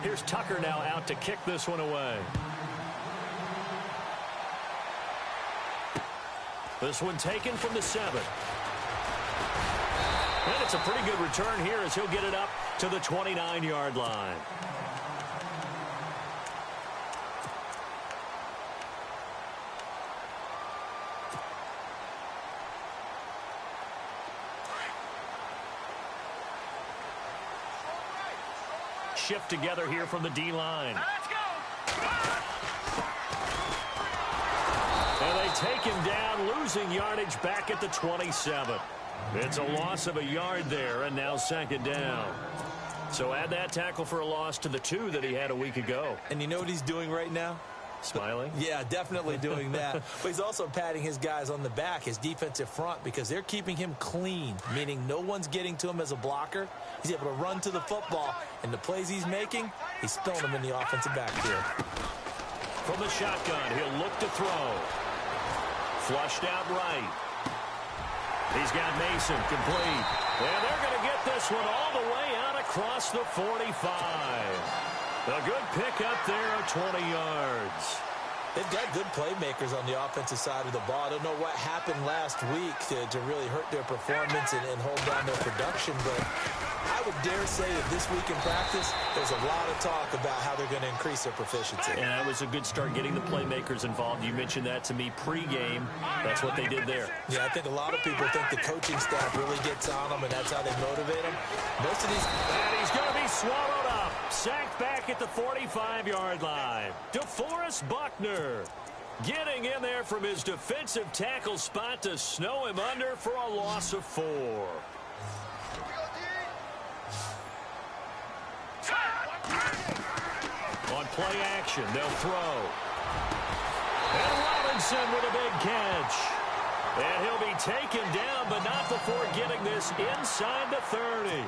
Here's Tucker now out to kick this one away. This one taken from the 7. And it's a pretty good return here as he'll get it up to the 29-yard line. Shift together here from the D-line. And they take him down, losing yardage back at the 27. It's a loss of a yard there, and now second down. So add that tackle for a loss to the 2 that he had a week ago. And you know what he's doing right now? Smiling? Yeah, definitely doing that. But he's also patting his guys on the back, his defensive front, because they're keeping him clean, meaning no one's getting to him as a blocker. He's able to run to the football, and the plays he's making, he's throwing them in the offensive backfield. From the shotgun, he'll look to throw. Flushed out right. He's got Mason complete. And they're going to get this one all the way out across the 45. A good pickup there of 20 yards. They've got good playmakers on the offensive side of the ball. I don't know what happened last week to really hurt their performance and hold down their production, but I would dare say that this week in practice, there's a lot of talk about how they're going to increase their proficiency. And that was a good start getting the playmakers involved. You mentioned that to me pregame. That's what they did there. Yeah, I think a lot of people think the coaching staff really gets on them, and that's how they motivate them. Most of these... And he's going to be swallowed up. Sacked back at the 45-yard line. DeForest Buckner getting in there from his defensive tackle spot to snow him under for a loss of 4. On play action, they'll throw. And Robinson with a big catch. And he'll be taken down, but not before getting this inside the 30.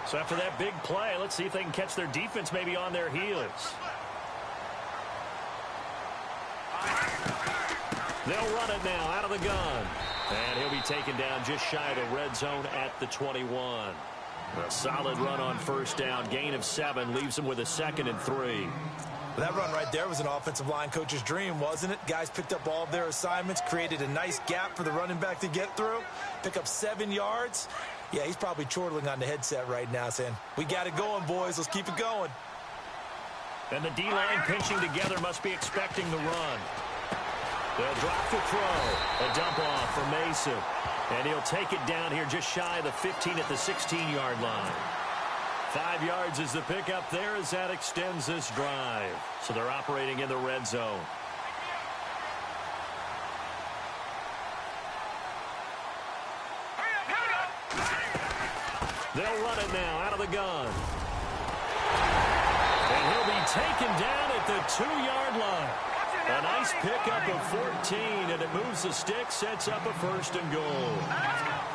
So after that big play, let's see if they can catch their defense maybe on their heels. They'll run it now out of the gun. And he'll be taken down just shy of the red zone at the 21. A solid run on first down. Gain of 7 leaves him with a 2nd and 3. That run right there was an offensive line coach's dream, wasn't it? Guys picked up all of their assignments, created a nice gap for the running back to get through, pick up 7 yards. Yeah, he's probably chortling on the headset right now saying, we got it going, boys. Let's keep it going. And the D-line pinching together must be expecting the run. They'll drop the throw. A dump off for Mason. And he'll take it down here just shy of the 15 at the 16-yard line. 5 yards is the pickup there as that extends this drive. So they're operating in the red zone. They'll run it now out of the gun. And he'll be taken down at the 2-yard line. A nice pickup of 14, and it moves the stick, sets up a 1st and goal.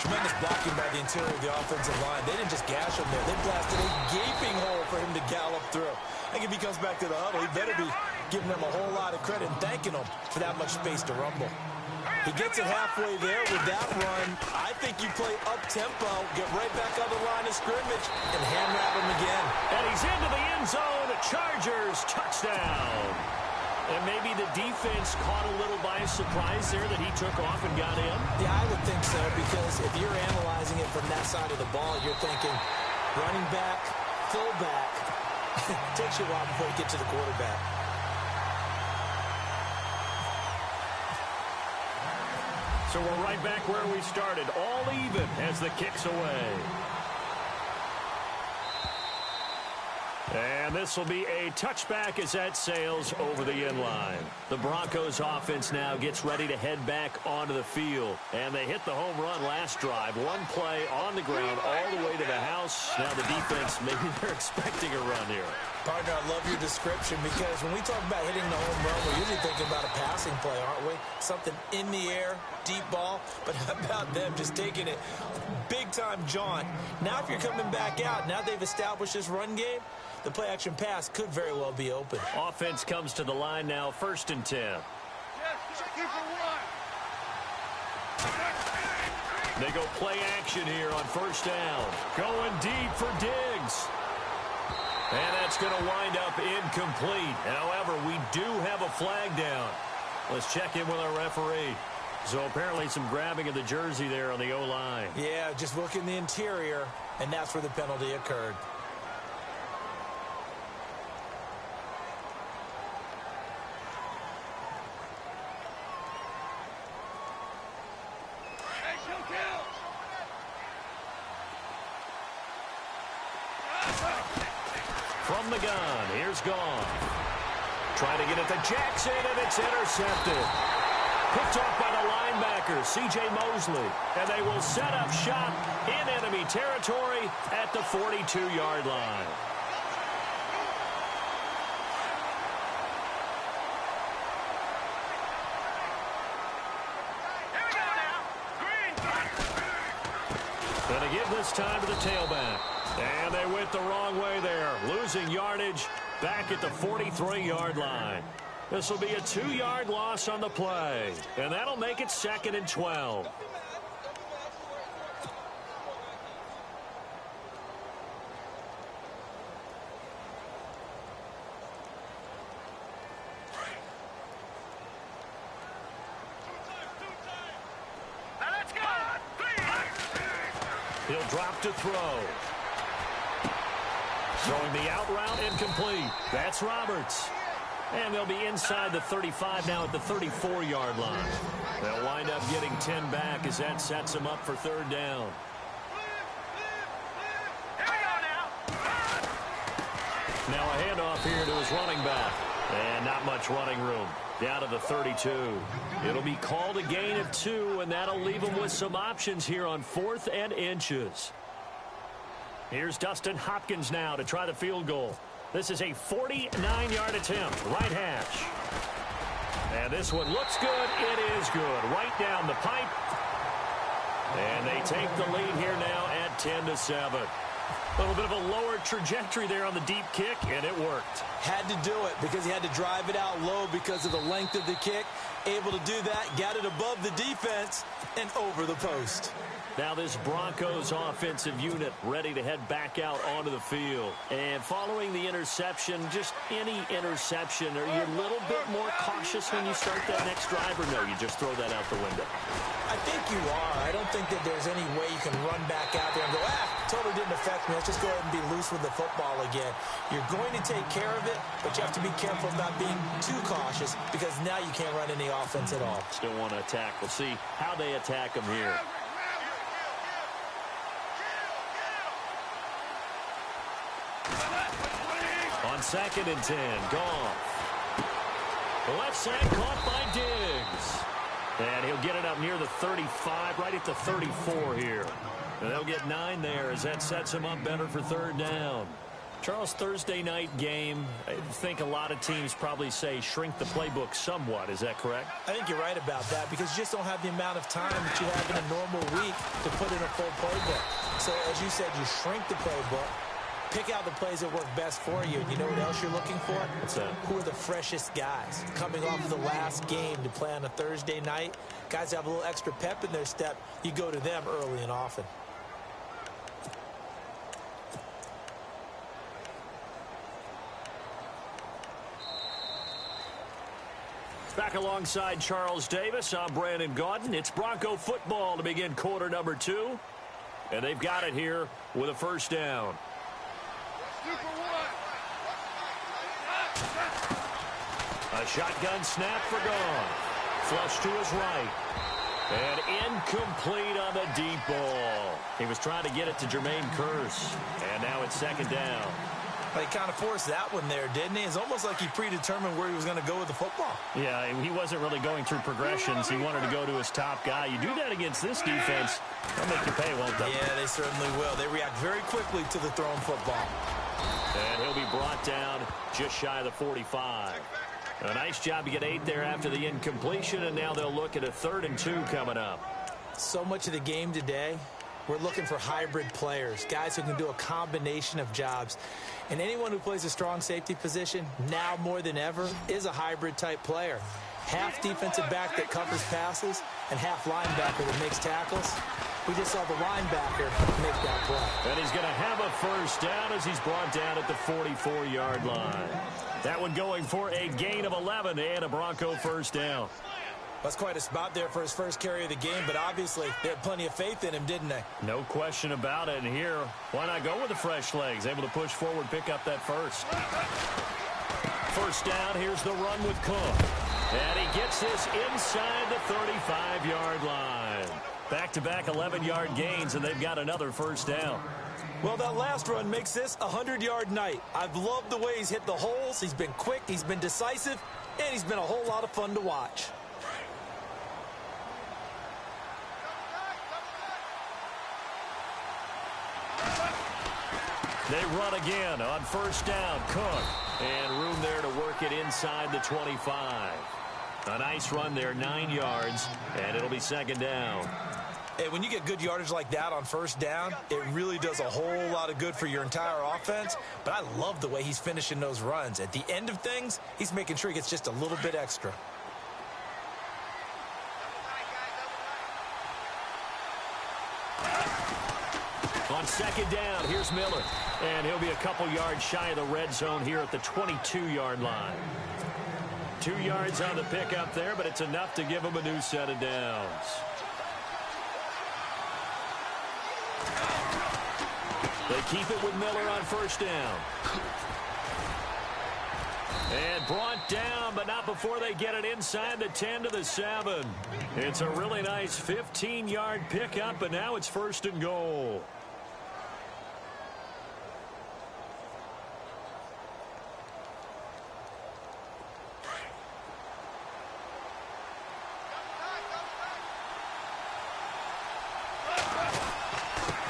Tremendous blocking by the interior of the offensive line. They didn't just gash him there. They blasted a gaping hole for him to gallop through. I think if he comes back to the huddle, he better be giving them a whole lot of credit and thanking them for that much space to rumble. He gets it halfway there with that run. I think you play up-tempo, get right back on the line of scrimmage, and hand-wrap him again. And he's into the end zone. Chargers touchdown. And maybe the defense caught a little by surprise there that he took off and got in. Yeah, I would think so, because if you're analyzing it from that side of the ball, you're thinking running back, fullback. Takes you a while before you get to the quarterback. So we're right back where we started, all even as the kick's away. And this will be a touchback as that sails over the end line. The Broncos offense now gets ready to head back onto the field. And they hit the home run last drive. One play on the ground all the way to the house. Now the defense, maybe they're expecting a run here. Partner, I love your description, because when we talk about hitting the home run, we're usually thinking about a passing play, aren't we? Something in the air, deep ball. But how about them just taking it big-time jaunt? Now if you're coming back out, now they've established this run game, the play-action pass could very well be open. Offense comes to the line now, 1st and 10. They go play action here on 1st down. Going deep for Diggs. that's going to wind up incomplete. However, we do have a flag down. Let's check in with our referee. So apparently some grabbing of the jersey there on the O-line. Yeah, just look in the interior, and that's where the penalty occurred. From the gun, here's Goff. Trying to get it to Jackson, and it's intercepted. Picked off by the linebacker, C.J. Mosley. And they will set up shop in enemy territory at the 42-yard line. Going to give this time to the tailback. And they went the wrong way there, losing yardage back at the 43-yard line. This will be a 2-yard loss on the play, and that'll make it 2nd and 12. He'll drop to throw. Throwing the out route incomplete. That's Roberts. And they'll be inside the 35 now at the 34-yard line. They'll wind up getting 10 back as that sets them up for 3rd down. Now a handoff here to his running back. And not much running room. Down to the 32. It'll be called a gain of 2, and that'll leave them with some options here on 4th and inches. Here's Dustin Hopkins now to try the field goal. This is a 49-yard attempt, right hash. And this one looks good. It is good. Right down the pipe. And they take the lead here now at 10-7. A little bit of a lower trajectory there on the deep kick, and it worked. Had to do it because he had to drive it out low because of the length of the kick. Able to do that, got it above the defense, and over the post. Now this Broncos offensive unit ready to head back out onto the field. And following the interception, just any interception, are you a little bit more cautious when you start that next drive, or no, you just throw that out the window? I think you are. I don't think that there's any way you can run back out there and go, totally didn't affect me. Let's just go ahead and be loose with the football again. You're going to take care of it, but you have to be careful about being too cautious because now you can't run any offense at all. Still want to attack. We'll see how they attack them here. On 2nd and 10, Goff. The left side caught by Diggs. And he'll get it up near the 35, right at the 34 here. And they'll get 9 there as that sets him up better for 3rd down. Charles, Thursday night game, I think a lot of teams probably say shrink the playbook somewhat. Is that correct? I think you're right about that because you just don't have the amount of time that you have in a normal week to put in a full playbook. So as you said, you shrink the playbook. Pick out the plays that work best for you. And you know what else you're looking for? What's that? Who are the freshest guys? Coming off of the last game to play on a Thursday night, guys have a little extra pep in their step. You go to them early and often. Back alongside Charles Davis, I'm Brandon Gaudin. It's Bronco football to begin quarter number 2. And they've got it here with a 1st down. A shotgun snap for Goff. Flush to his right. And incomplete on the deep ball. He was trying to get it to Jermaine Kearse. And now it's 2nd down. He kind of forced that one there, didn't he? It's almost like he predetermined where he was going to go with the football. Yeah, he wasn't really going through progressions. He wanted to go to his top guy. You do that against this defense, they'll make you pay, won't they? Yeah, they certainly will. They react very quickly to the thrown football. And he'll be brought down just shy of the 45. A nice job to get 8 there after the incompletion, and now they'll look at a 3rd and 2 coming up. So much of the game today, we're looking for hybrid players, guys who can do a combination of jobs. And anyone who plays a strong safety position, now more than ever, is a hybrid type player. Half defensive back that covers passes and half linebacker that makes tackles. We just saw the linebacker make that play. And he's going to have a first down as he's brought down at the 44-yard line. That one going for a gain of 11 and a Bronco first down. That's quite a spot there for his first carry of the game, but obviously they had plenty of faith in him, didn't they? No question about it. And here, why not go with the fresh legs? Able to push forward, pick up that first. First down, here's the run with Cook. And he gets this inside the 35-yard line. Back-to-back 11-yard gains, and they've got another first down. Well, that last run makes this a 100-yard night. I've loved the way he's hit the holes. He's been quick, he's been decisive, and he's been a whole lot of fun to watch. They run again on first down. Cook. And room there to work it inside the 25. A nice run there, 9 yards, and it'll be second down. Hey, when you get good yardage like that on first down, it really does a whole lot of good for your entire offense. But I love the way he's finishing those runs. At the end of things, he's making sure he gets just a little bit extra. On second down, here's Miller. And he'll be a couple yards shy of the red zone here at the 22-yard line. 2 yards on the pickup there, but it's enough to give him a new set of downs. They keep it with Miller on first down. And brought down, but not before they get it inside the 10 to the 7. It's a really nice 15-yard pickup, and now it's first and goal.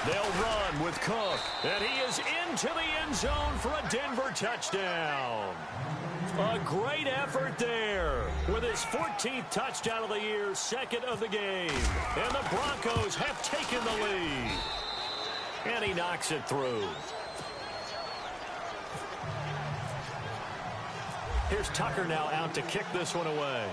They'll run with Cook, and he is into the end zone for a Denver touchdown. A great effort there with his 14th touchdown of the year, second of the game. And the Broncos have taken the lead. And he knocks it through. Here's Tucker now out to kick this one away.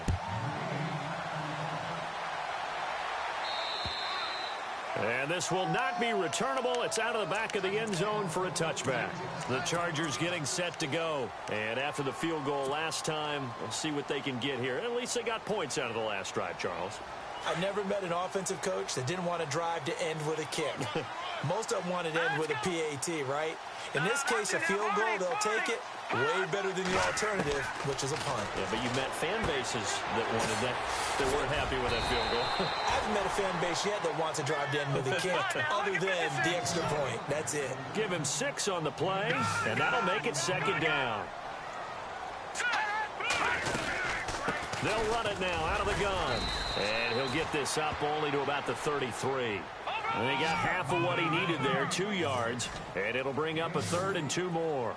And this will not be returnable. It's out of the back of the end zone for a touchback. The Chargers getting set to go. And after the field goal last time, we'll see what they can get here. At least they got points out of the last drive, Charles. I never met an offensive coach that didn't want to drive to end with a kick. Most of them wanted to end with a PAT, right? In this case, a field goal, they'll take it. Way better than the alternative, which is a punt. Yeah, but you met fan bases that wanted that, that weren't happy with that field goal. I haven't met a fan base yet that wants to drive to end with a kick, other than the extra point. That's it. Give him 6 on the play, and that'll make it second down. They'll run it now out of the gun. And he'll get this up only to about the 33. And he got half of what he needed there, 2 yards. And it'll bring up a third and 2 more.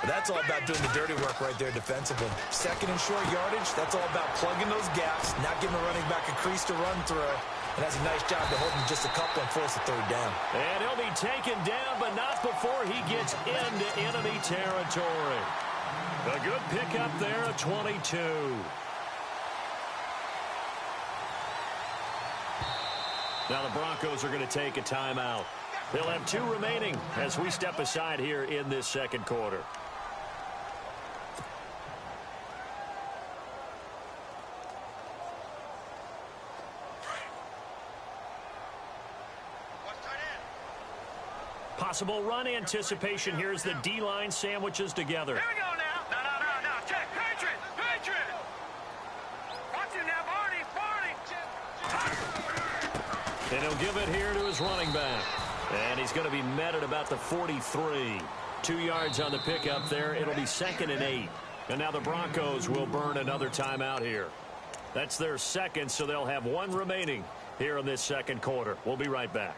That's all about doing the dirty work right there defensively. Second and short yardage, that's all about plugging those gaps, not giving the running back a crease to run through. And that's a nice job to hold him just a couple and force a third down. And he'll be taken down, but not before he gets into enemy territory. A good pickup there at 22. Now the Broncos are going to take a timeout. They'll have 2 remaining as we step aside here in this second quarter. Possible run anticipation here as the D-line sandwiches together. Here we go now. No. Check. Patriot. Watch it now, Barney. And he'll give it here to his running back. And he's going to be met at about the 43. 2 yards on the pickup there. It'll be second and 8. And now the Broncos will burn another timeout here. That's their second, so they'll have 1 remaining here in this second quarter. We'll be right back.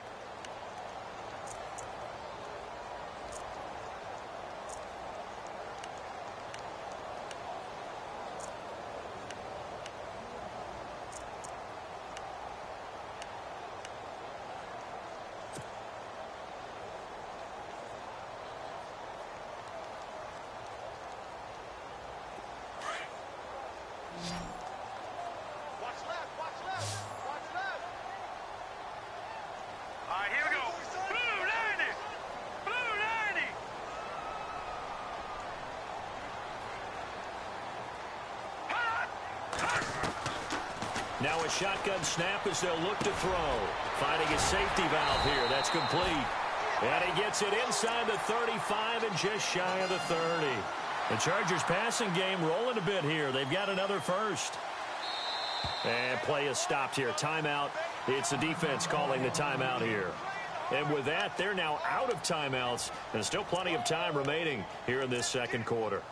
Now a shotgun snap as they'll look to throw. Finding a safety valve here. That's complete. And he gets it inside the 35 and just shy of the 30. The Chargers passing game rolling a bit here. They've got another first. And play is stopped here. Timeout. It's the defense calling the timeout here. And with that, they're now out of timeouts. And still plenty of time remaining here in this second quarter.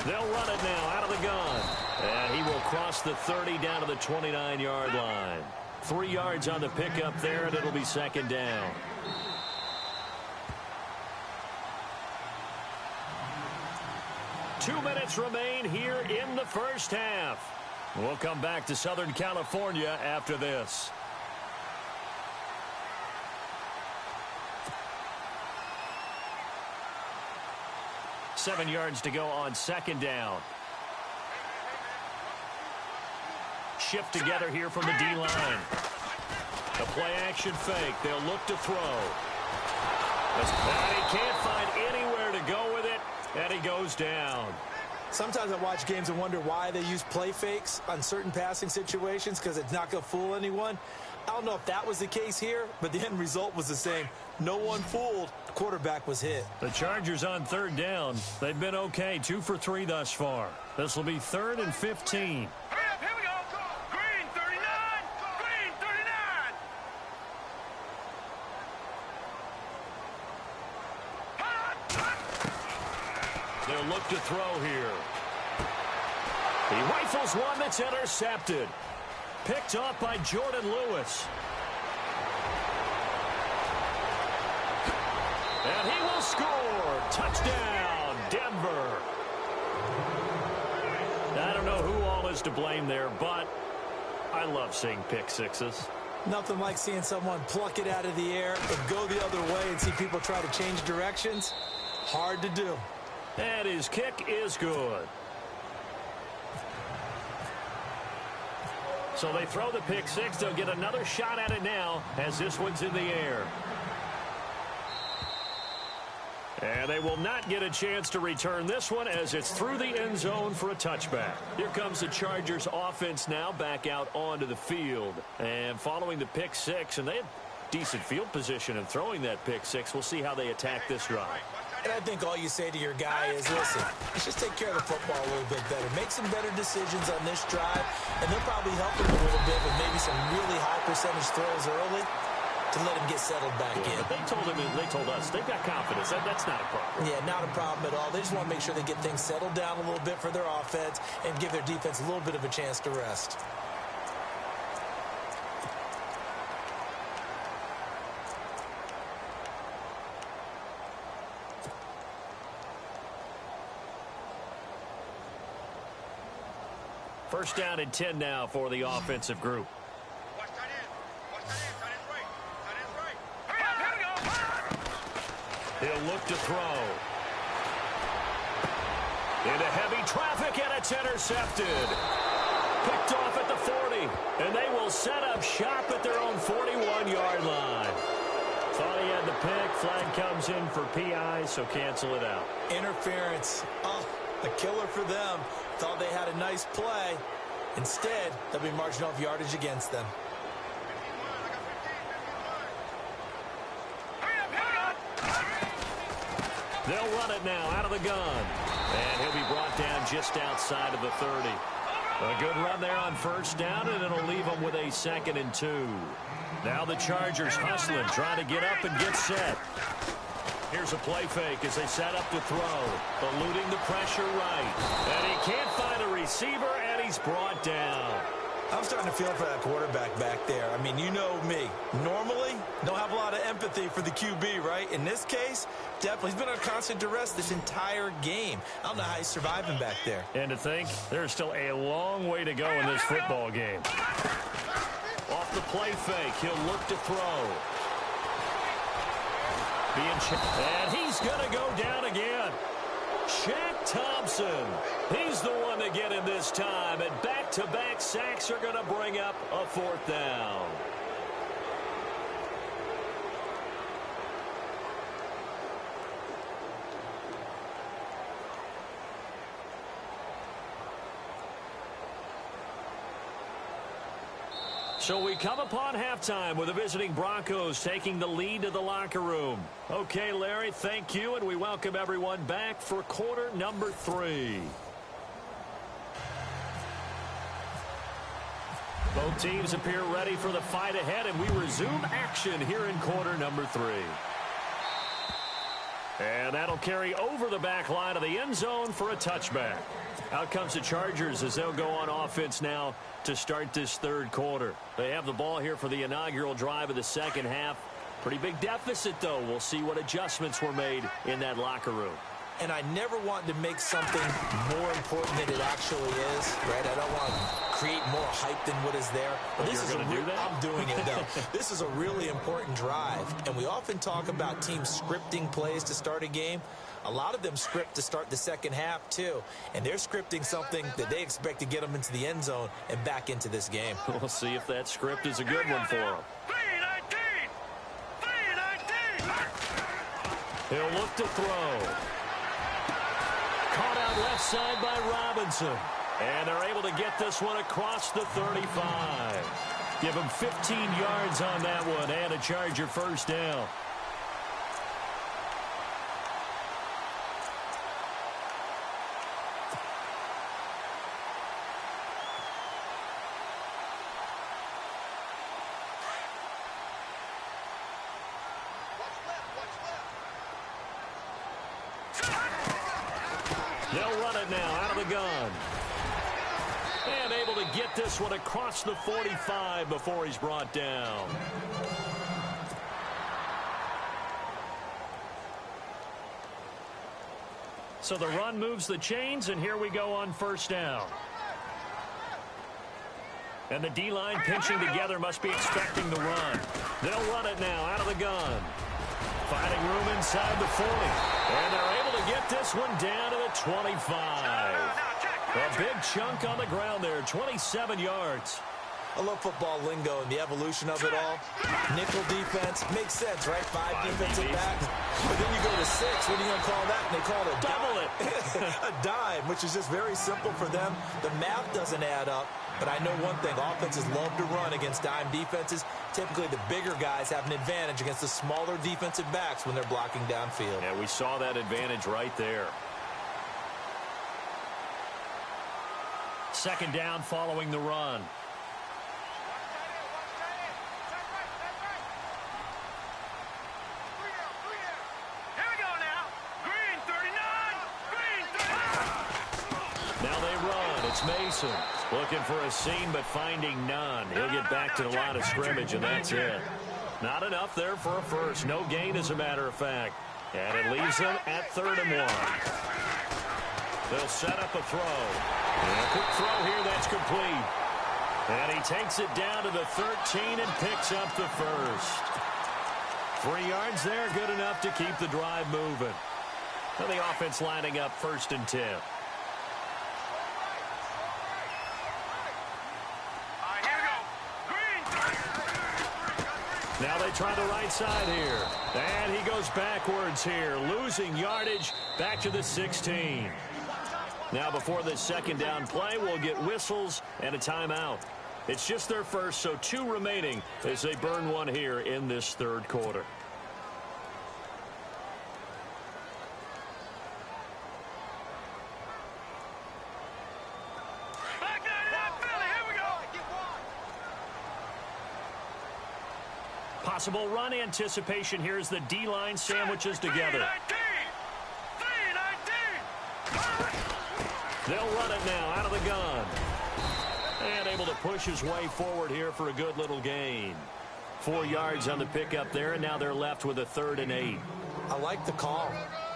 They'll run it now out of the gun. And he will cross the 30 down to the 29-yard line. 3 yards on the pickup there, and it'll be second down. Two minutes remain here in the first half. We'll come back to Southern California after this. Seven yards to go on second down. Shift together here from the D-line. The play-action fake. They'll look to throw. He can't find anywhere to go with it, and he goes down. Sometimes I watch games and wonder why they use play fakes on certain passing situations, because it's not going to fool anyone. I don't know if that was the case here, but the end result was the same. No one fooled. The quarterback was hit. The Chargers on third down. They've been okay, 2 for 3 thus far. This will be 3rd and 15. Hurry up, here we go. Green 39. Green 39. They'll look to throw here. He rifles one that's intercepted. Picked off by Jordan Lewis. And he will score. Touchdown, Denver. I don't know who all is to blame there, but I love seeing pick sixes. Nothing like seeing someone pluck it out of the air and go the other way and see people try to change directions. Hard to do. And his kick is good. So they throw the pick six. They'll get another shot at it now as this one's in the air. And they will not get a chance to return this one as it's through the end zone for a touchback. Here comes the Chargers offense now back out onto the field. And following the pick six, and they had decent field position in throwing that pick six. We'll see how they attack this drive. And I think all you say to your guy is, listen, let's just take care of the football a little bit better. Make some better decisions on this drive, and they'll probably help him a little bit with maybe some really high percentage throws early to let him get settled back in. But they told us they've got confidence. That's not a problem. Yeah, not a problem at all. They just want to make sure they get things settled down a little bit for their offense and give their defense a little bit of a chance to rest. First down and 10 now for the offensive group. Watch that in. Watch that in. That is right. That is right. Hurry up, here we go. He'll look to throw. Into heavy traffic, and it's intercepted. Picked off at the 40, and they will set up shop at their own 41-yard line. Thought he had the pick. Flag comes in for PI, so cancel it out. Interference. Oh, a killer for them. Thought they had a nice play. Instead, they'll be marching off yardage against them. They'll run it now out of the gun. And he'll be brought down just outside of the 30. A good run there on first down, and it'll leave them with a 2nd and 2. Now the Chargers hustling, trying to get up and get set. Here's a play fake as they set up to throw. Eluding the pressure right. And he can't find a receiver, and he's brought down. I'm starting to feel for that quarterback back there. I mean, you know me. Normally, don't have a lot of empathy for the QB, right? In this case, definitely. He's been on constant duress this entire game. I don't know how he's surviving back there. And to think, there's still a long way to go in this football game. Off the play fake, he'll look to throw. And he's going to go down again. Checked Thompson. He's the one to get him this time, and back-to-back sacks are going to bring up a 4th down. So we come upon halftime with the visiting Broncos taking the lead to the locker room. Okay, Larry, thank you, and we welcome everyone back for quarter number 3. Both teams appear ready for the fight ahead, and we resume action here in quarter number 3. And that'll carry over the back line of the end zone for a touchback. Out comes the Chargers as they'll go on offense now to start this 3rd quarter. They have the ball here for the inaugural drive of the 2nd half. Pretty big deficit, though. We'll see what adjustments were made in that locker room. And I never want to make something more important than it actually is, right? I don't want to create more hype than what is there. But this You're going to do that? I'm doing it, though. This is a really important drive. And we often talk about teams scripting plays to start a game. A lot of them script to start the 2nd half, too. And they're scripting something that they expect to get them into the end zone and back into this game. We'll see if that script is a good one for them. 3-19. He'll look to throw. Caught out left side by Robinson. And they're able to get this one across the 35. Give him 15 yards on that one and a Charger 1st down. They'll run it now out of the gun. And able to get this one across the 45 before he's brought down. So the run moves the chains, and here we go on 1st down. And the D-line pinching together must be expecting the run. They'll run it now out of the gun. Finding room inside the 40. And they're able to get this one down to the 25. A big chunk on the ground there, 27 yards. I love football lingo and the evolution of it all. Nickel defense makes sense, right? 5 defensive backs. But then you go to 6. What are you going to call that? And they call it a double it. A dime, which is just very simple for them. The math doesn't add up. But I know one thing. Offenses love to run against dime defenses. Typically, the bigger guys have an advantage against the smaller defensive backs when they're blocking downfield. Yeah, we saw that advantage right there. 2nd down following the run. Now they run. It's Mason looking for a seam but finding none. He'll get back to the line of scrimmage, and that's it. Not enough there for a first. No gain, as a matter of fact. And it leaves them at 3rd and 1. They'll set up a throw. And a quick throw here that's complete. And he takes it down to the 13 and picks up the first. 3 yards there, good enough to keep the drive moving. And the offense lining up 1st and 10. Now they try the right side here. And he goes backwards here, losing yardage back to the 16. Now before this 2nd down play, we'll get whistles and a timeout. It's just their first, so 2 remaining as they burn one here in this 3rd quarter. Possible run anticipation here as the D-line sandwiches together. They'll run it now out of the gun. And able to push his way forward here for a good little gain. 4 yards on the pickup there, and now they're left with a 3rd and 8. I like the call.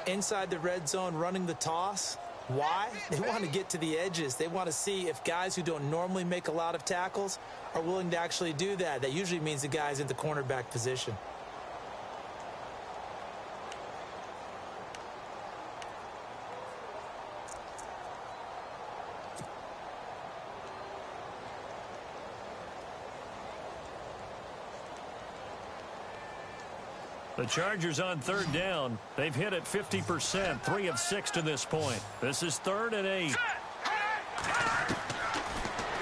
Inside the red zone, running the toss. Why? They want to get to the edges. They want to see if guys who don't normally make a lot of tackles are willing to actually do that. That usually means the guy's in the cornerback position. The Chargers on third down. They've hit it 50%, 3 of 6 to this point. This is 3rd and 8.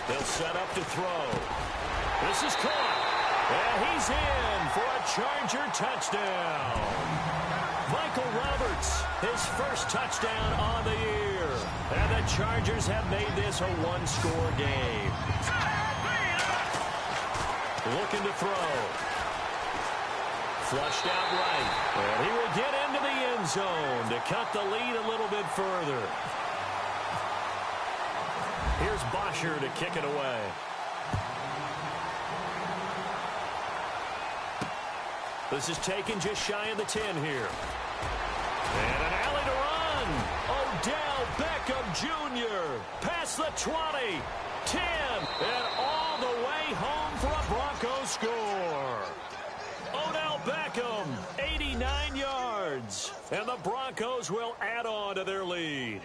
They'll set up to throw. This is caught. And he's in for a Charger touchdown. Michael Roberts, his first touchdown on the year. And the Chargers have made this a one-score game. Looking to throw. Flushed out right. And he will get into the end zone to cut the lead a little bit further. Here's Bosher to kick it away. This is taken just shy of the 10 here. And an alley to run. Odell Beckham Jr. past the 20, 10, and all the way home for a Broncos score. Odell Beckham, 89 yards. And the Broncos will add on to their lead.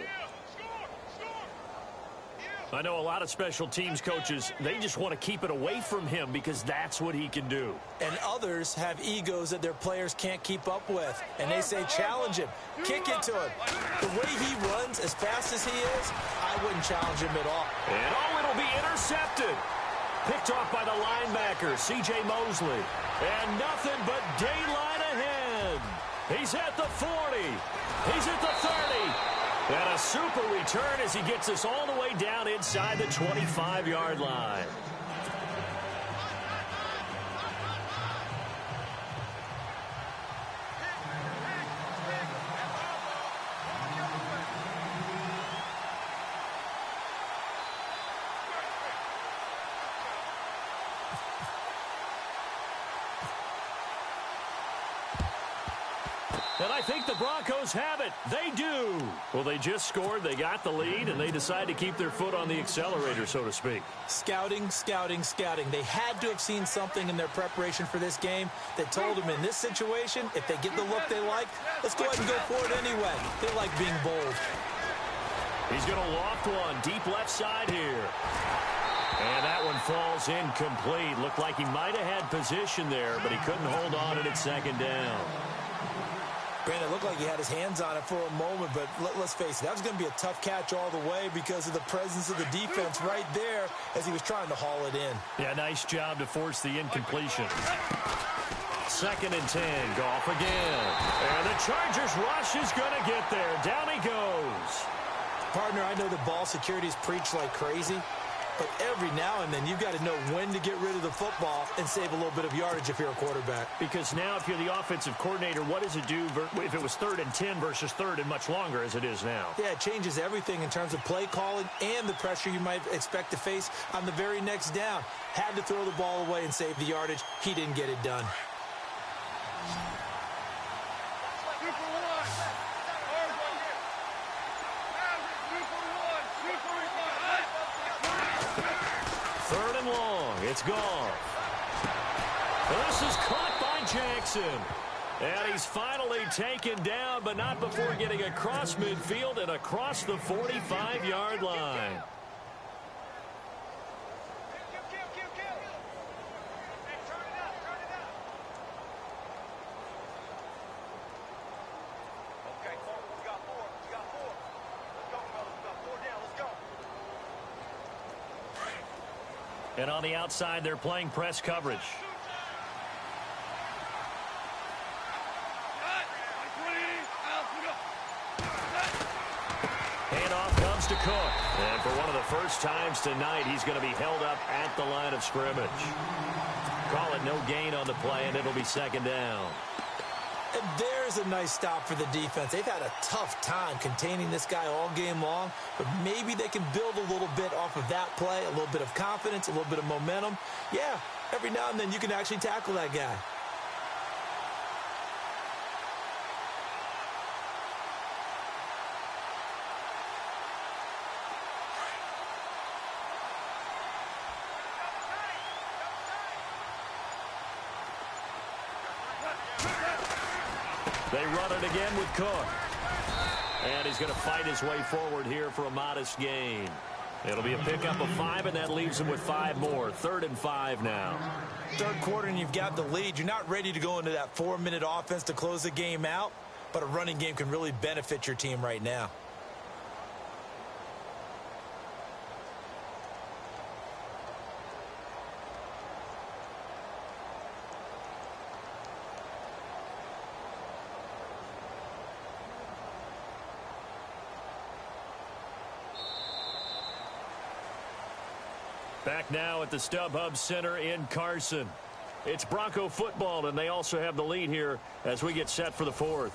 I know a lot of special teams coaches, they just want to keep it away from him because that's what he can do. And others have egos that their players can't keep up with. And they say, challenge him. Kick it to him. The way he runs as fast as he is, I wouldn't challenge him at all. And it'll be intercepted. Picked off by the linebacker, C.J. Mosley. And nothing but daylight ahead. He's at the 40. He's at the 30. And a super return as he gets us all the way down inside the 25-yard line. And I think the Broncos have it. They do. Well, they just scored. They got the lead, and they decide to keep their foot on the accelerator, so to speak. Scouting, scouting, scouting. They had to have seen something in their preparation for this game that told them in this situation, if they get the look they like, let's go ahead and go for it anyway. They like being bold. He's going to loft one deep left side here. And that one falls incomplete. Looked like he might have had position there, but he couldn't hold on at second down. Granted, it looked like he had his hands on it for a moment, but let's face it, that was going to be a tough catch all the way because of the presence of the defense right there as he was trying to haul it in. Yeah, nice job to force the incompletion. 2nd and 10, Goff again. And the Chargers rush is going to get there. Down he goes. Partner, I know the ball security is preached like crazy, but every now and then you've got to know when to get rid of the football and save a little bit of yardage if you're a quarterback. Because now if you're the offensive coordinator, what does it do if it was 3rd and 10 versus 3rd and much longer as it is now? Yeah, it changes everything in terms of play calling and the pressure you might expect to face on the very next down. Had to throw the ball away and save the yardage. He didn't get it done. It's gone. This is caught by Jackson. And he's finally taken down, but not before getting across midfield and across the 45-yard line. And on the outside, they're playing press coverage. Handoff comes to Cook. And for one of the first times tonight, he's going to be held up at the line of scrimmage. Call it no gain on the play, and it'll be 2nd down. And there's a nice stop for the defense. They've had a tough time containing this guy all game long, but maybe they can build a little bit off of that play, a little bit of confidence, a little bit of momentum. Yeah, every now and then you can actually tackle that guy. They run it again with Cook. And he's going to fight his way forward here for a modest gain. It'll be a pickup of 5, and that leaves them with 5 more. 3rd and 5 now. Third quarter, and you've got the lead. You're not ready to go into that 4-minute offense to close the game out, but a running game can really benefit your team right now. Back now at the StubHub Center in Carson. It's Bronco football, and they also have the lead here as we get set for the 4th.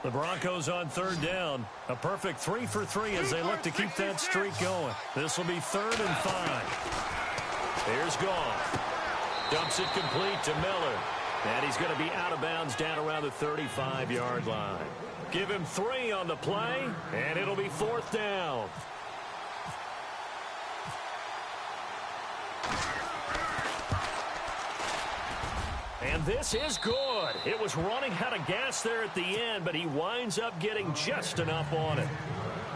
The Broncos on 3rd down. A perfect 3 for 3 as they look to keep that streak going. This will be 3rd and 5. Here's Goff. Dumps it complete to Miller. And he's going to be out of bounds down around the 35-yard line. Give him 3 on the play, and it'll be 4th down. And this is good. It was running out of gas there at the end, but he winds up getting just enough on it.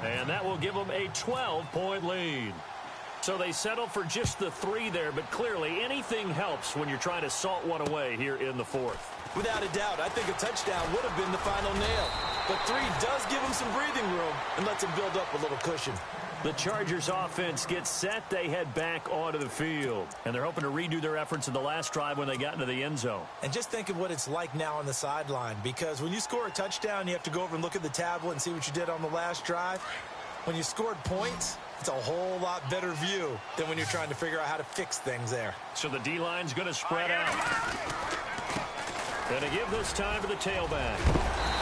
And that will give them a 12-point lead. So they settle for just the 3 there, but clearly anything helps when you're trying to salt one away here in the 4th. Without a doubt, I think a touchdown would have been the final nail. But 3 does give them some breathing room and lets them build up a little cushion. The Chargers offense gets set. They head back onto the field. And they're hoping to redo their efforts in the last drive when they got into the end zone. And just think of what it's like now on the sideline. Because when you score a touchdown, you have to go over and look at the tablet and see what you did on the last drive. When you scored points, it's a whole lot better view than when you're trying to figure out how to fix things there. So the D-line's going to spread out. Going to give this time to the tailback.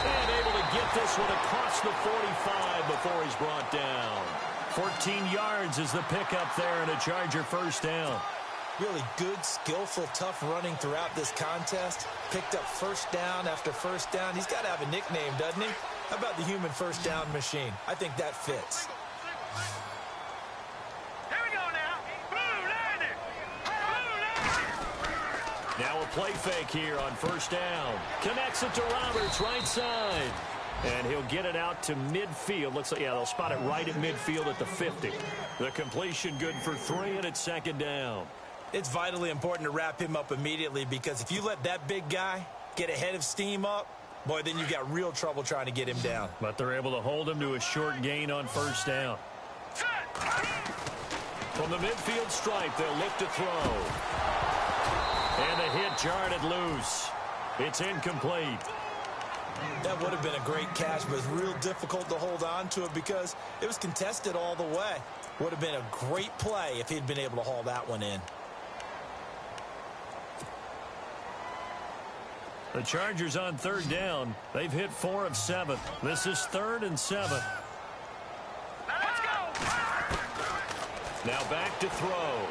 And able to get this one across the 45 before he's brought down. 14 yards is the pickup there and a Charger 1st down. Really good, skillful, tough running throughout this contest. Picked up 1st down after 1st down. He's got to have a nickname, doesn't he? How about the human 1st down machine? I think that fits. Here we go now. Boom, Now a play fake here on 1st down. Connects it to Roberts, right side. And he'll get it out to midfield. Looks like, yeah, they'll spot it right at midfield at the 50. The completion good for 3, and it's 2nd down. It's vitally important to wrap him up immediately because if you let that big guy get ahead of steam up, boy, then you've got real trouble trying to get him down. But they're able to hold him to a short gain on 1st down. From the midfield stripe, they'll look to throw. And the hit jarred it loose. It's incomplete. That would have been a great catch, but it's real difficult to hold on to it because it was contested all the way. Would have been a great play if he'd been able to haul that one in. The Chargers on 3rd down. They've hit 4 of 7. This is 3rd and 7. Let's go. Now back to throw.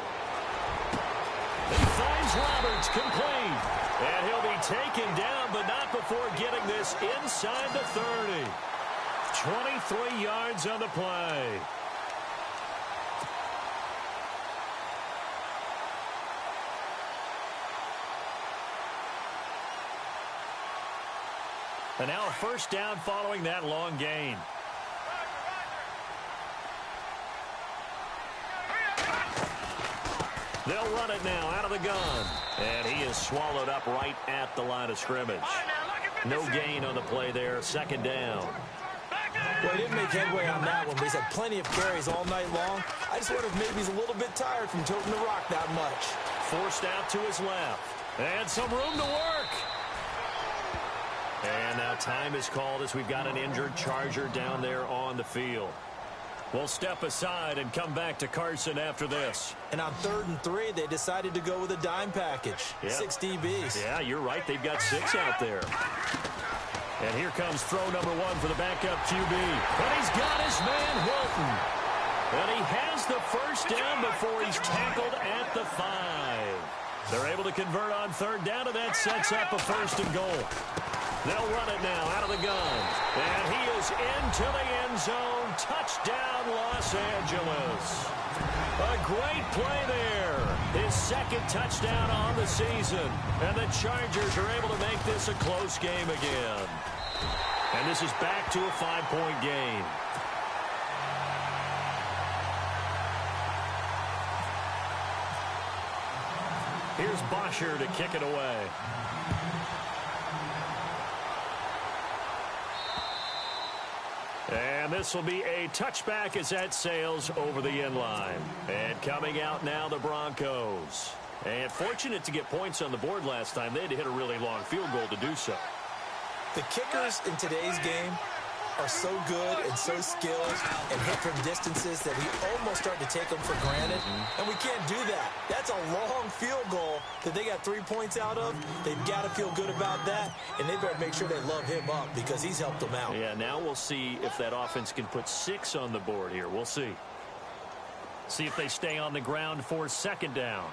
He finds Roberts complete. And he'll be taken down, but not before getting this inside the 30. 23 yards on the play. And now a 1st down following that long gain. They'll run it now out of the gun. And he is swallowed up right at the line of scrimmage. No gain on the play there. 2nd down. Well, he didn't make headway on that one, but he's had plenty of carries all night long. I just wonder if maybe he's a little bit tired from toting the rock that much. Forced out to his left. And some room to work. And now time is called as we've got an injured Charger down there on the field. We'll step aside and come back to Carson after this. And on 3rd and 3, they decided to go with a dime package. Yep. 6 DBs. Yeah, you're right. They've got 6 out there. And here comes throw number 1 for the backup QB. And he's got his man Hilton. And he has the 1st down before he's tackled at the 5. They're able to convert on 3rd down, and that sets up a 1st and goal. They'll run it now out of the gun. And he is into the end zone. Touchdown, Los Angeles. A great play there. His 2nd touchdown on the season. And the Chargers are able to make this a close game again. And this is back to a 5-point game. Here's Bosher to kick it away. And this will be a touchback as that sails over the end line. And coming out now, the Broncos. And fortunate to get points on the board last time. They had to hit a really long field goal to do so. The kickers in today's game are so good and so skilled and hit from distances that we almost start to take them for granted. And we can't do that. That's a long field goal that they got 3 points out of. They've got to feel good about that, and they better make sure they love him up because he's helped them out. Yeah, now we'll see if that offense can put 6 on the board here. We'll see. See if they stay on the ground for second down.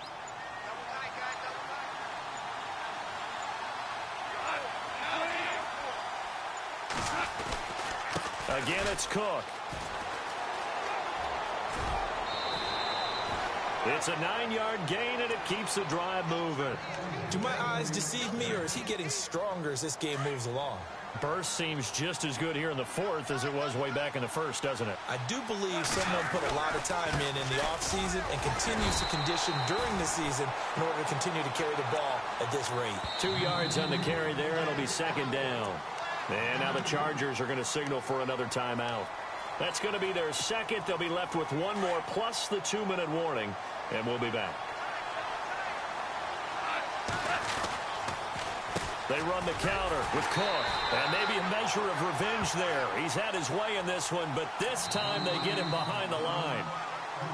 Again, it's Cook. It's a 9-yard gain, and it keeps the drive moving. Do my eyes deceive me, or is he getting stronger as this game moves along? Burst seems just as good here in the fourth as it was way back in the first, doesn't it? I do believe someone put a lot of time in the offseason and continues to condition during the season in order to continue to carry the ball at this rate. 2 yards on the carry there, and it'll be second down. And now the Chargers are going to signal for another timeout. That's going to be their second. They'll be left with one more plus the 2-minute warning, and we'll be back. They run the counter with Cook, and maybe a measure of revenge there. He's had his way in this one, but this time they get him behind the line.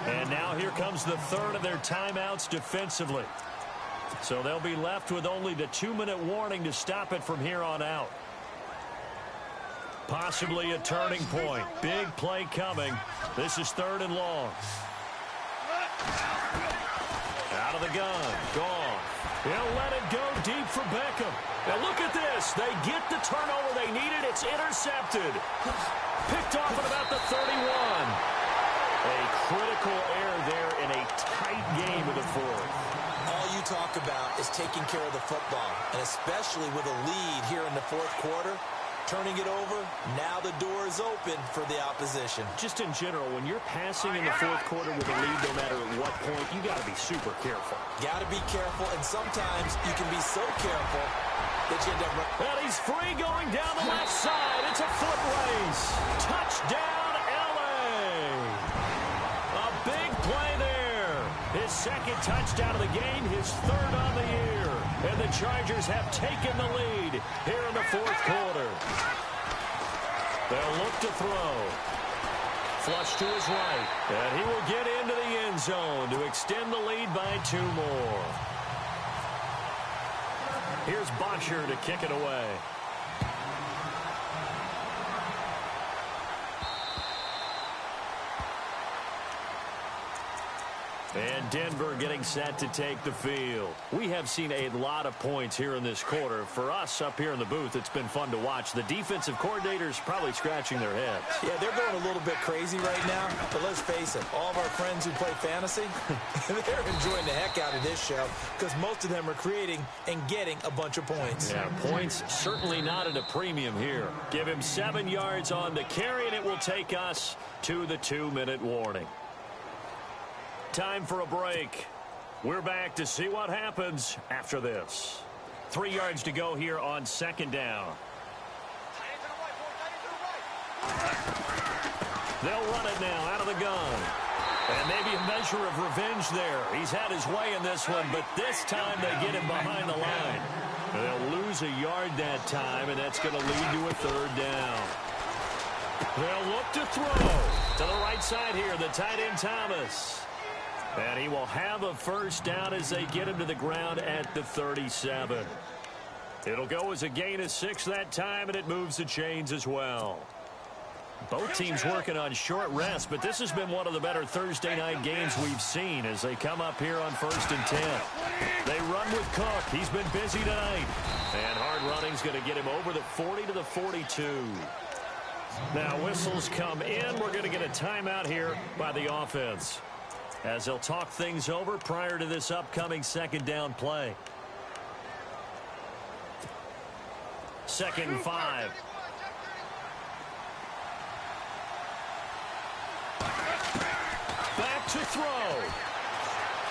And now here comes the third of their timeouts defensively. So they'll be left with only the 2-minute warning to stop it from here on out. Possibly a turning point. Big play coming. This is third and long. Out of the gun. Gone. He'll let it go deep for Beckham. Now look at this. They get the turnover they needed. It's intercepted. Picked off at about the 31. A critical error there in a tight game of the fourth. All you talk about is taking care of the football, and especially with a lead here in the fourth quarter. Turning it over, now the door is open for the opposition. Just in general, when you're passing in the fourth quarter with a lead, no matter at what point, you got to be super careful. Got to be careful, and sometimes you can be so careful that you end up... Well, he's free going down the left side. It's a foot race. Touchdown, L.A. A big play there. His second touchdown of the game, his third on the year. And the Chargers have taken the lead here in the fourth quarter. They'll look to throw. Flush to his right. And he will get into the end zone to extend the lead by 2 more. Here's Bosher to kick it away. And Denver getting set to take the field. We have seen a lot of points here in this quarter. For us up here in the booth, it's been fun to watch. The defensive coordinators probably scratching their heads. Yeah, they're going a little bit crazy right now. But let's face it, all of our friends who play fantasy, they're enjoying the heck out of this show because most of them are creating and getting a bunch of points. Yeah, points certainly not at a premium here. Give him 7 yards on the carry, and it will take us to the 2-minute warning. Time for a break. We're back to see what happens after this. 3 yards to go here on second down. They'll run it now out of the gun. And maybe a measure of revenge there. He's had his way in this one, but this time they get him behind the line. They'll lose a yard that time, and that's going to lead to a third down. They'll look to throw to the right side here, the tight end Thomas. And he will have a first down as they get him to the ground at the 37. It'll go as a gain of 6 that time, and it moves the chains as well. Both teams working on short rest, but this has been one of the better Thursday night games we've seen as they come up here on 1st and 10. They run with Cook. He's been busy tonight. And hard running's going to get him over the 40 to the 42. Now whistles come in. We're going to get a timeout here by the offense, as they'll talk things over prior to this upcoming second down play. 2nd and 5. to throw.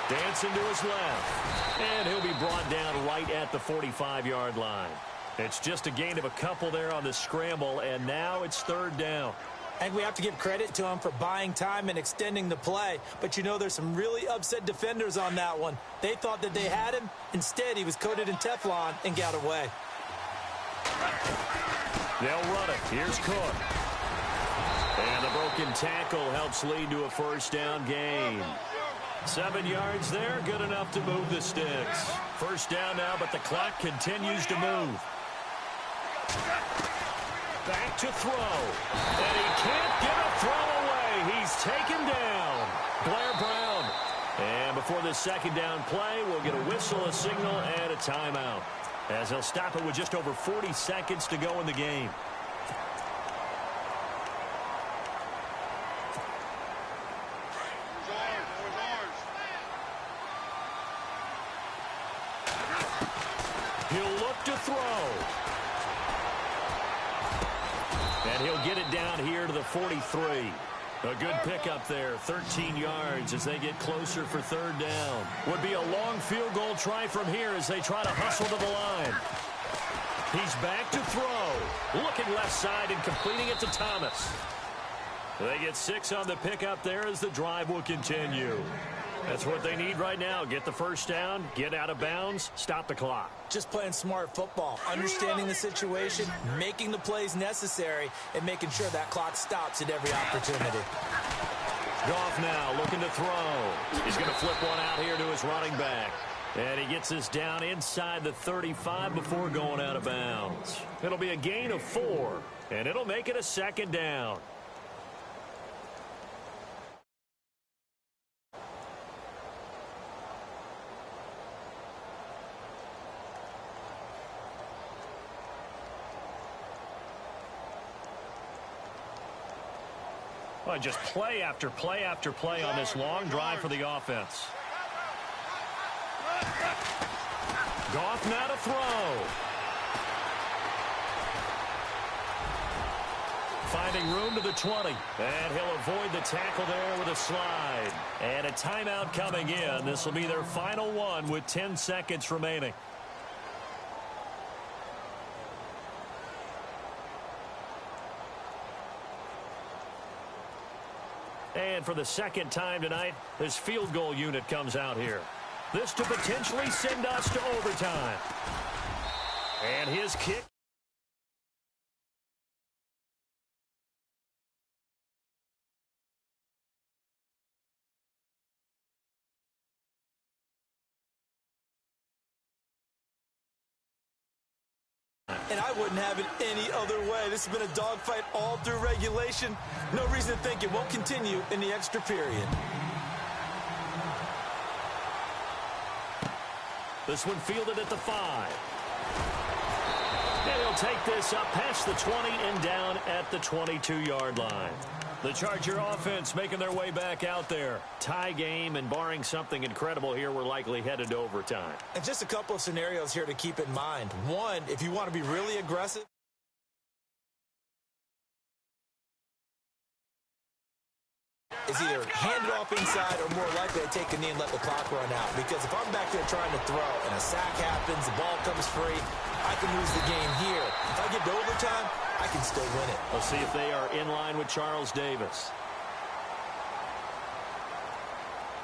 Dancing to his left. And he'll be brought down right at the 45-yard line. It's just a gain of a couple there on the scramble, and now it's third down. I think we have to give credit to him for buying time and extending the play. But, you know, there's some really upset defenders on that one. They thought that they had him. Instead, he was coated in Teflon and got away. They'll run it. Here's Cook. And the broken tackle helps lead to a first down gain. 7 yards there, good enough to move the sticks. First down now, but the clock continues to move. Back to throw. And he can't get a throw away. He's taken down. Blair Brown. And before this second down play, we'll get a whistle, a signal, and a timeout, as he'll stop it with just over 40 seconds to go in the game. He'll look to throw. And he'll get it down here to the 43. A good pickup there, 13 yards as they get closer for third down. Would be a long field goal try from here as they try to hustle to the line. He's back to throw. Looking left side and completing it to Thomas. They get 6 on the pickup there as the drive will continue. That's what they need right now. Get the first down, get out of bounds, stop the clock. Just playing smart football, understanding the situation, making the plays necessary, and making sure that clock stops at every opportunity. Goff now looking to throw. He's going to flip one out here to his running back. And he gets this down inside the 35 before going out of bounds. It'll be a gain of 4, and it'll make it a second down. Well, just play after play after play on this long drive for the offense. Goff now to throw. Finding room to the 20. And he'll avoid the tackle there with a slide. And a timeout coming in. This will be their final one with 10 seconds remaining. And for the second time tonight, this field goal unit comes out here. This to potentially send us to overtime. And his kick. And I wouldn't have it any other way. This has been a dogfight all through regulation. No reason to think it won't continue in the extra period. This one fielded at the 5. And he'll take this up past the 20 and down at the 22-yard line. The Charger offense making their way back out there. Tie game, and barring something incredible here, we're likely headed to overtime. And just a couple of scenarios here to keep in mind. One, if you want to be really aggressive, is either hand it off inside or more likely to take a knee and let the clock run out. Because if I'm back there trying to throw and a sack happens, the ball comes free, I can lose the game here. If I get to overtime, I can still win it. We'll see if they are in line with Charles Davis.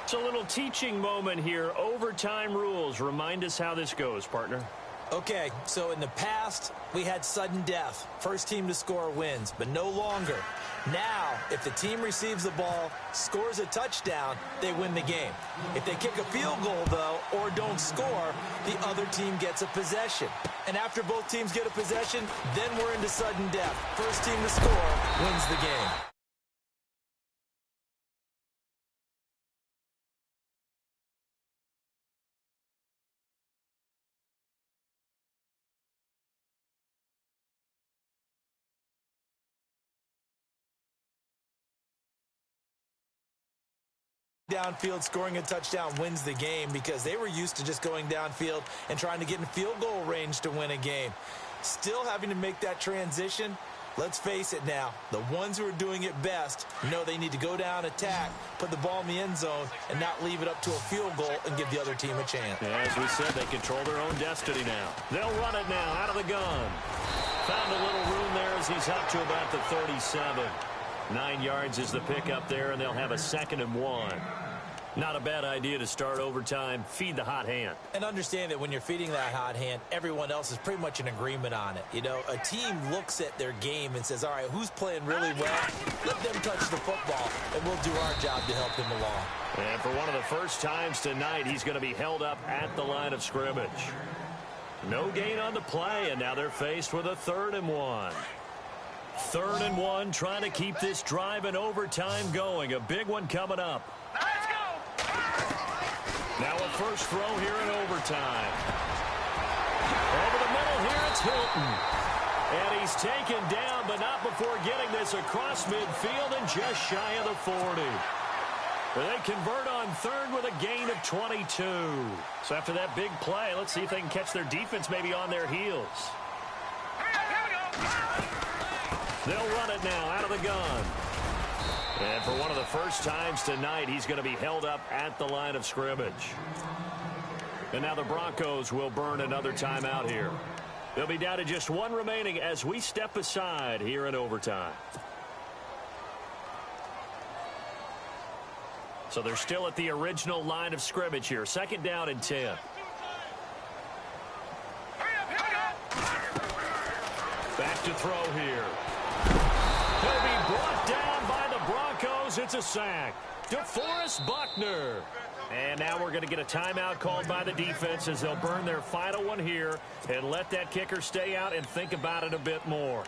It's a little teaching moment here. Overtime rules. Remind us how this goes, partner. Okay, so in the past, we had sudden death. First team to score wins, but no longer. Now, if the team receives the ball, scores a touchdown, they win the game. If they kick a field goal, though, or don't score, the other team gets a possession. And after both teams get a possession, then we're into sudden death. First team to score wins the game. Downfield, scoring a touchdown wins the game because they were used to just going downfield and trying to get in field goal range to win a game. Still having to make that transition, Let's face it now, the ones who are doing it best know they need to go down, attack, put the ball in the end zone, and not leave it up to a field goal and give the other team a chance. Yeah, as we said, they control their own destiny now. They'll run it now out of the gun. Found a little room there as he's up to about the 37. 9 yards is the pickup there, and they'll have a 2nd and 1. Not a bad idea to start overtime. Feed the hot hand. And understand that when you're feeding that hot hand, everyone else is pretty much in agreement on it. You know, a team looks at their game and says, all right, who's playing really well? Let them touch the football, and we'll do our job to help them along. And for one of the first times tonight, he's going to be held up at the line of scrimmage. No gain on the play, and now they're faced with a 3rd and 1. 3rd and 1, trying to keep this drive in overtime going. A big one coming up. Let's go! Now a first throw here in overtime. Over the middle here, it's Hilton. And he's taken down, but not before getting this across midfield and just shy of the 40. They convert on 3rd with a gain of 22. So after that big play, let's see if they can catch their defense maybe on their heels. They'll run it now out of the gun. And for one of the first times tonight, he's going to be held up at the line of scrimmage. And now the Broncos will burn another timeout here. They'll be down to just 1 remaining as we step aside here in overtime. So they're still at the original line of scrimmage here. 2nd down and 10. Back to throw here. He'll be brought down by the Broncos. It's a sack. DeForest Buckner. And now we're going to get a timeout called by the defense as they'll burn their final one here and let that kicker stay out and think about it a bit more.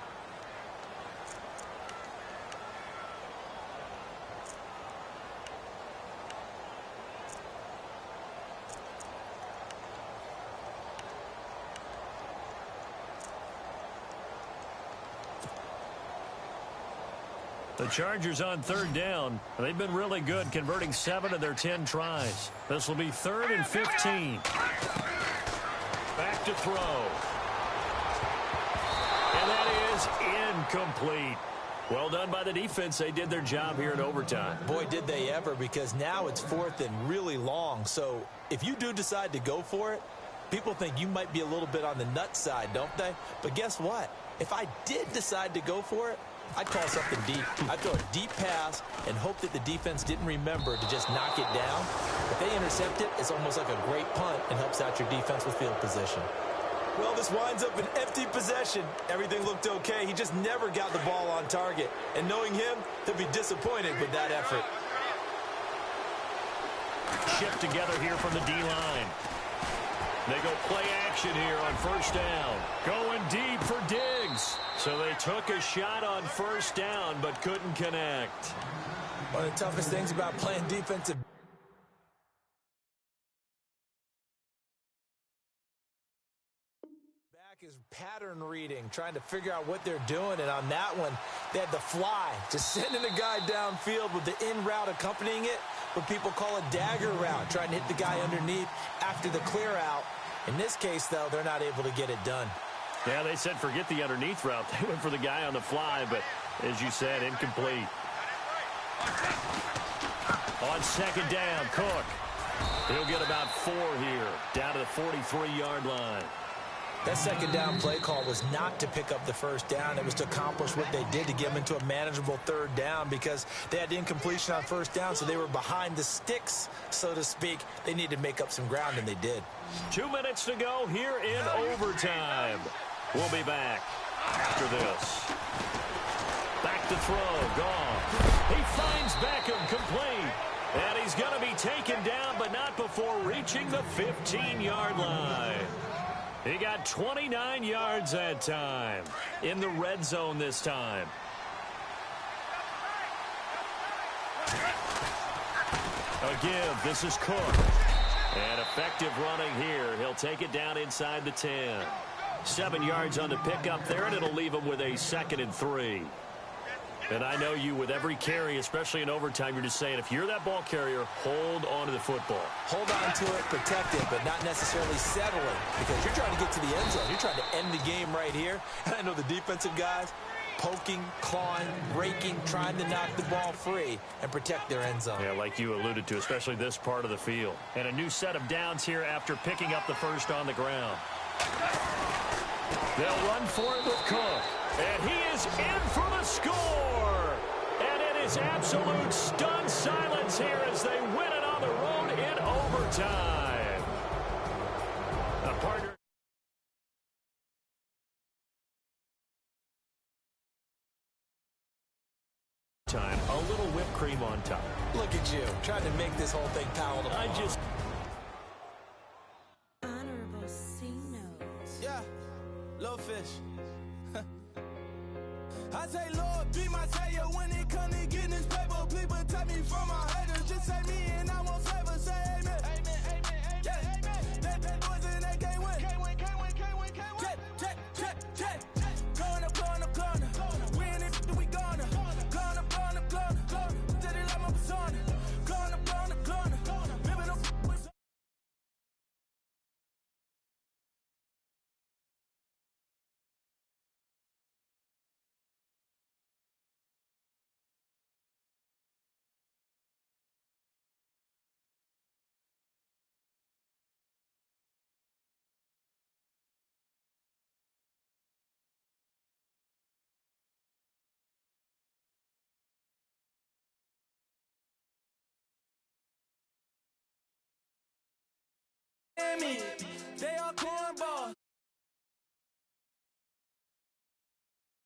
The Chargers on 3rd down. They've been really good, converting 7 of their 10 tries. This will be 3rd and 15. Back to throw. And that is incomplete. Well done by the defense. They did their job here in overtime. Boy, did they ever, because now it's 4th and really long. So if you do decide to go for it, people think you might be a little bit on the nut side, don't they? But guess what? If I did decide to go for it, I'd call something deep. I'd throw a deep pass and hope that the defense didn't remember to just knock it down. If they intercept it, it's almost like a great punt and helps out your defense with field position. Well, this winds up an empty possession. Everything looked okay. He just never got the ball on target. And knowing him, he'll be disappointed with that effort. Shift together here from the D-line. They go play action here on 1st down. Going deep for Diggs. So they took a shot on 1st down but couldn't connect. One of the toughest things about playing defensive back is pattern reading, trying to figure out what they're doing. And on that one, they had the fly, just sending a guy downfield with the in route accompanying it, what people call a dagger route, trying to hit the guy underneath after the clear out. In this case, though, they're not able to get it done. Yeah, they said forget the underneath route. They went for the guy on the fly, but as you said, incomplete. On 2nd down, Cook. He'll get about 4 here, down to the 43-yard line. That 2nd down play call was not to pick up the 1st down. It was to accomplish what they did to get them into a manageable 3rd down because they had incompletion on 1st down, so they were behind the sticks, so to speak. They needed to make up some ground, and they did. 2 minutes to go here in overtime. We'll be back after this. Back to throw, gone. He finds Beckham complete. And he's going to be taken down, but not before reaching the 15-yard line. He got 29 yards that time. In the red zone this time. A give. This is Cook. And effective running here. He'll take it down inside the 10. 7 yards on the pickup there, and it'll leave him with a 2nd and 3. And I know you, with every carry, especially in overtime, you're just saying, if you're that ball carrier, hold on to the football. Hold on to it, protect it, but not necessarily settling, because you're trying to get to the end zone. You're trying to end the game right here. And I know the defensive guys, poking, clawing, raking, trying to knock the ball free and protect their end zone. Yeah, like you alluded to, especially this part of the field. And a new set of downs here after picking up the first on the ground. They'll run for it with Cook. And he is in for the score. And it is absolute stunned silence here as they win it on the road in overtime. A partner. Time, a little whipped cream on top. Look at you, trying to make this whole thing palatable. I just... Honorable C notes. Yeah, little fish. I say, Lord, be my savior when it come to getting this paper. Please protect me from my haters. Just say me and I won't favor. Say amen. Amen, amen, amen, yeah. Amen. That boys and they can't win. Can't win, can't win, can't win, can't win. Jet. Going up, going up, going up. Win it, we gonna. Going up, going up, going up. Did it like my persona. Going up, going up, going up. Living up with me. They all cornball.